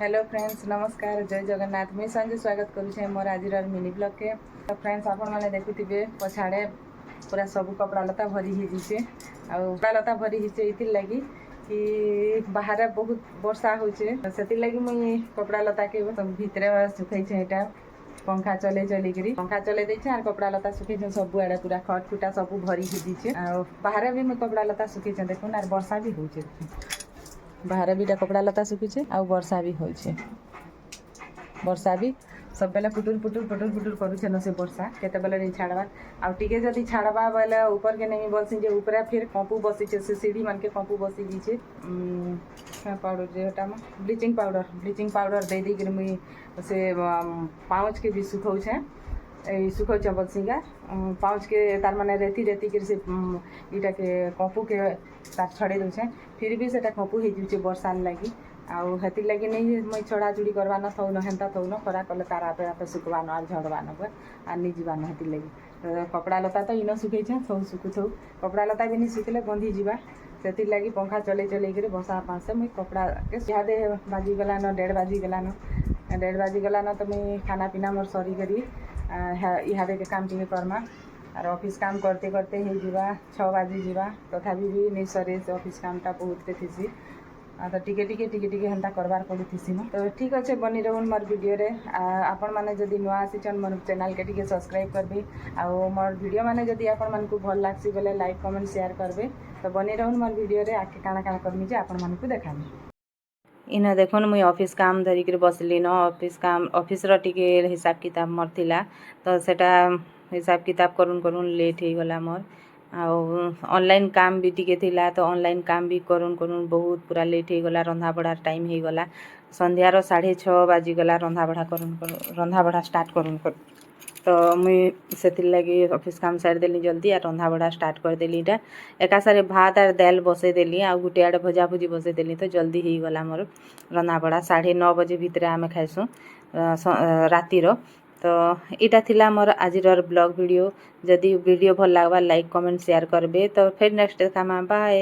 Hello friends, नमस्कार, जय जगन्नाथ। मुझे संजय स्वागत करुचे मोर आज मिनी ब्लॉग के। तो फ्रेंड्स, आपण मैंने देखुवे पछाड़े पूरा सब कपड़ा लता भरी हिजे कपड़ा लता भरी हिजे ये लगी कि बाहर बहुत वर्षा होचे से लगी मुई कपड़ा लता के भितर सुखई यहाँ पंखा चले चलिकी पंखा चले देछे आर कपड़ा लता सुखई सब आड़े पूरा खट खुटा सब भरी हिजे बाहर भी मुई कपड़ा लता सुखई देखुन आर वर्षा भी होचे बाहर भी कपड़ा लता सुखीचे आ वर्षा भी होइछे वर्षा भी सब बेले पुटुर पुटुर पुटुर पुटुर करुचे न से वर्षा केते बेले नहीं छाड़वा आ टिके जदी छाड़वा बेले ऊपर के नहीं बोलसी जे ऊपर फिर कंपू बसीचे से सीढ़ी मन के कंपू बसी दीचे पाउडर जेटा ब्लीचिंग पाउडर दे दी मुई से पाउच के भी सुखौछे सुखौछ बलसिंगा पाउच के तार माने रेती रेती कर से इटा के कंपू के तार छड़े दूचे फिर भी सेटा कंपू हो जाऊे वर्षा लगी आउ हेती लगी नहीं मुई छड़ा चुड़ी करवा न थौ न हेन्ता थौ न खरा कले तार आपे आपे सुखवा न आर झड़वा न आर नहीं जीवा न हेती लगी कपड़ा लता तो इन सुखई सब सुखुथौ कपड़ा लता भी नहीं सुखले बंधी जीवा से लगी पंखा चले चले कर बसा पासे मुई कपड़ा के इहादे बाजी गला न 1:30 बाजी गला न 1:30 बाजी गला न तो मुई खाना पीना मोर सरी करी इहादे के काम टी करमा और ऑफिस काम करते करते ही जीवा 6 बाजी जीवा तथापि भी नहीं सरे से ऑफिस कामटा बहुत के थी तो टिके टिके टिके टिके हेन्ता करबार पड़ुथी न तो ठीक अच्छे बनी रहून मोर वीडियो रे आपण माने जदी नुआ आसीचन मोर चैनल के टिके सब्सक्राइब करबे आ मोर वीडियो माने जदी आपण मानकु भल लागसी बेले लाइक कमेंट शेयर करबे तो बनी रहून मोर वीडियो रे आके काना काना करमी जे आपण मानकु देखामी इन देखुन मुई ऑफिस काम धरिक बसली न ऑफिस काम ऑफिस रो टिके हिसाब किताब मोर थिला तो सेटा हिसाब किताब करुन करुन लेट हो गला मोर ऑनलाइन काम भी टिके थिला तो ऑनलाइन काम भी करुन करुन बहुत पूरा लेट हो गला रंधा बढ़ा टाइम हो गला संध्यार 6:30 बाजी गला रंधा बढ़ा स्टार्ट करुन तो मुई से लगी ऑफिस काम सारी देली जल्दी और रंधा बढ़ा स्टार्ट कर देली इटा एका सारे भात और दाल बसई देली आ गोटे आड़े भजा भुजी बसई देली तो जल्दी हो गला मोर रंधा बढ़ा 9:30 बजे भितर आम खाइसु रातिर तो इटा थिला मोर आजिर ब्लॉग वीडियो जदि वीडियो भल लागबा लाइक कमेंट शेयर करबे तो फिर नेक्स्ट देखा बाय।